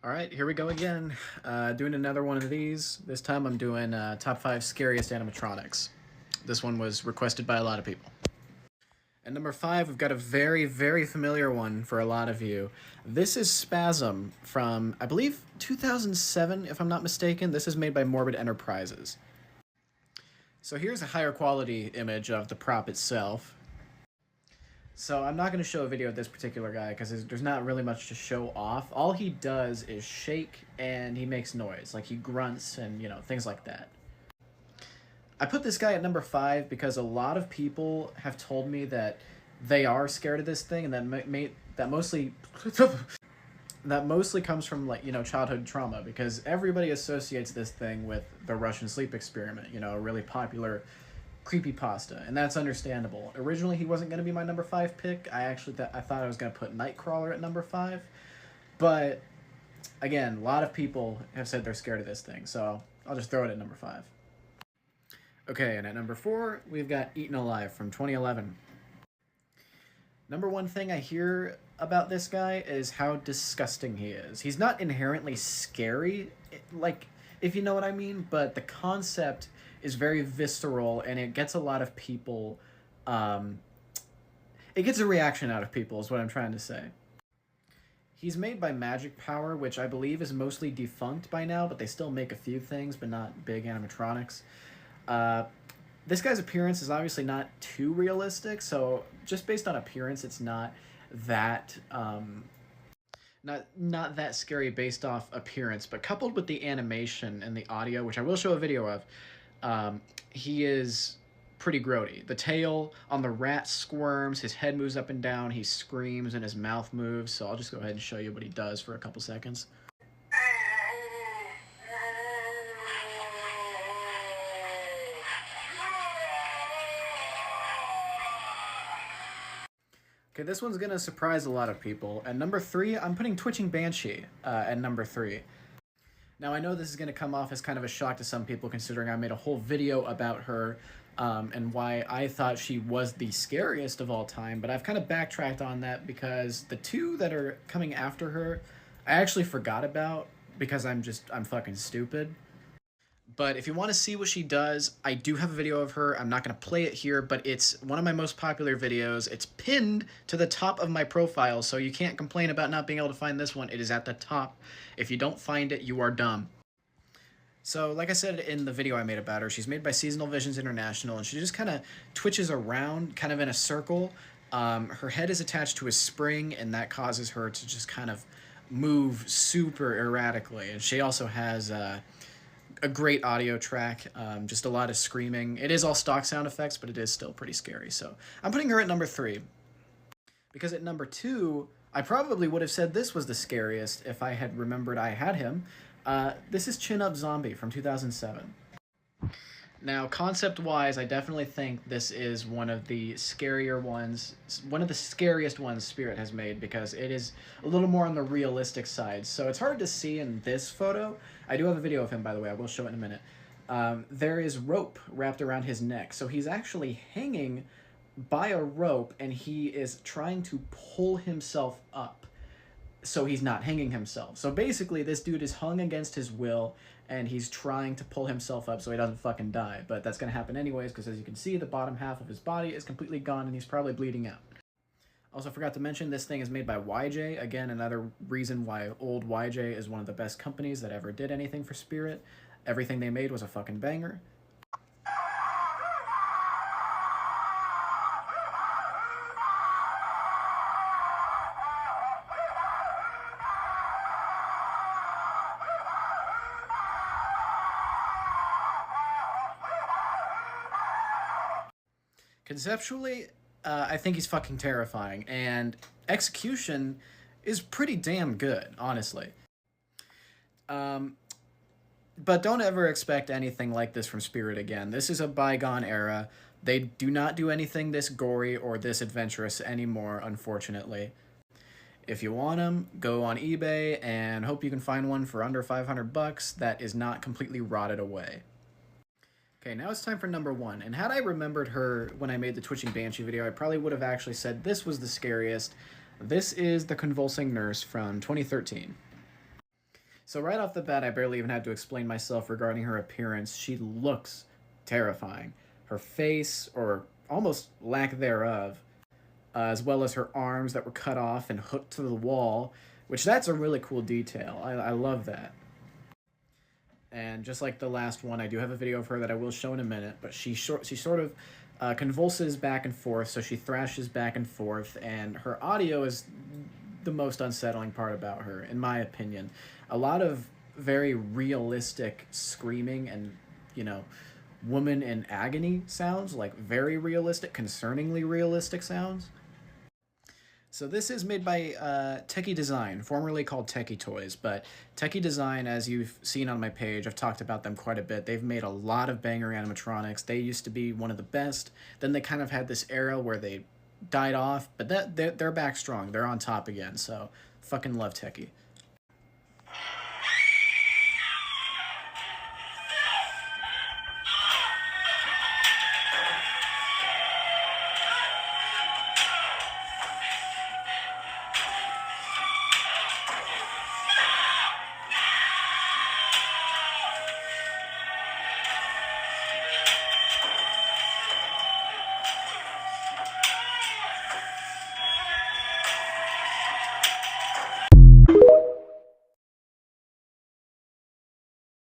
All right, here we go again. Doing another one of these. This time I'm doing top 5 scariest animatronics. This one was requested by a lot of people. And number 5, we've got a very, very familiar one for a lot of you. This is Spasm from, I believe, 2007, if I'm not mistaken. This is made by Morbid Enterprises. So here's a higher quality image of the prop itself. So I'm not going to show a video of this particular guy because there's not really much to show off. All he does is shake and he makes noise, like he grunts and, things like that. I put this guy at number 5 because a lot of people have told me that they are scared of this thing, and that mostly that mostly comes from childhood trauma, because everybody associates this thing with the Russian sleep experiment, a really popular creepypasta, and that's understandable. Originally, he wasn't going to be my number 5 pick. I thought I was going to put Nightcrawler at number 5, but again, a lot of people have said they're scared of this thing, so I'll just throw it at number 5. Okay, and at number 4, we've got Eaten Alive from 2011. Number 1 thing I hear about this guy is how disgusting he is. He's not inherently scary, if you know what I mean, but the concept is very visceral, and it gets a lot of people, it gets a reaction out of people, is what I'm trying to say. He's made by Magic Power, which I believe is mostly defunct by now, but they still make a few things, but not big animatronics. This guy's appearance is obviously not too realistic, so just based on appearance, it's not that not that scary based off appearance, but coupled with the animation and the audio, which I will show a video of, he is pretty grody. The tail on the rat squirms, his head moves up and down, he screams, and his mouth moves, so I'll just go ahead and show you what he does for a couple seconds. Okay, this one's gonna surprise a lot of people. At number 3, I'm putting Twitching Banshee at number 3. Now, I know this is gonna come off as kind of a shock to some people, considering I made a whole video about her and why I thought she was the scariest of all time, but I've kind of backtracked on that because the 2 that are coming after her, I actually forgot about because I'm fucking stupid. But if you want to see what she does, I do have a video of her. I'm not going to play it here, but it's one of my most popular videos. It's pinned to the top of my profile, so you can't complain about not being able to find this one. It is at the top. If you don't find it, you are dumb. So, like I said in the video I made about her, she's made by Seasonal Visions International, and she just kind of twitches around, kind of in a circle. Her head is attached to a spring, and that causes her to just kind of move super erratically. And she also has a great audio track, just a lot of screaming. It is all stock sound effects, but it is still pretty scary. So I'm putting her at number 3. Because at number 2, I probably would have said this was the scariest if I had remembered I had him. This is Chin Up Zombie from 2007. Now, concept-wise, I definitely think this is one of the scarier ones, one of the scariest ones Spirit has made, because it is a little more on the realistic side. So it's hard to see in this photo. I do have a video of him, by the way. I will show it in a minute. There is rope wrapped around his neck. So he's actually hanging by a rope, and he is trying to pull himself up so he's not hanging himself. So basically, this dude is hung against his will, and he's trying to pull himself up so he doesn't fucking die. But that's going to happen anyways, because as you can see, the bottom half of his body is completely gone, and he's probably bleeding out. Also forgot to mention, this thing is made by YJ. Again, another reason why old YJ is one of the best companies that ever did anything for Spirit. Everything they made was a fucking banger. Conceptually, I think he's fucking terrifying, and execution is pretty damn good, honestly. But don't ever expect anything like this from Spirit again. This is a bygone era. They do not do anything this gory or this adventurous anymore, unfortunately. If you want them, go on eBay and hope you can find one for under 500 bucks that is not completely rotted away. Okay, now it's time for number 1, and had I remembered her when I made the Twitching Banshee video, I probably would have actually said this was the scariest. This is the Convulsing Nurse from 2013. So right off the bat, I barely even had to explain myself regarding her appearance. She looks terrifying. Her face, or almost lack thereof, as well as her arms that were cut off and hooked to the wall, which that's a really cool detail. I love that. And just like the last one, I do have a video of her that I will show in a minute, but she sort of convulses back and forth, so she thrashes back and forth, and her audio is the most unsettling part about her, in my opinion. A lot of very realistic screaming and, you know, woman in agony sounds, like very realistic, concerningly realistic sounds. So this is made by Techie Design, formerly called Techie Toys, but Techie Design, as you've seen on my page, I've talked about them quite a bit. They've made a lot of banger animatronics. They used to be one of the best. Then they kind of had this era where they died off, but they're back strong. They're on top again, so fucking love Techie.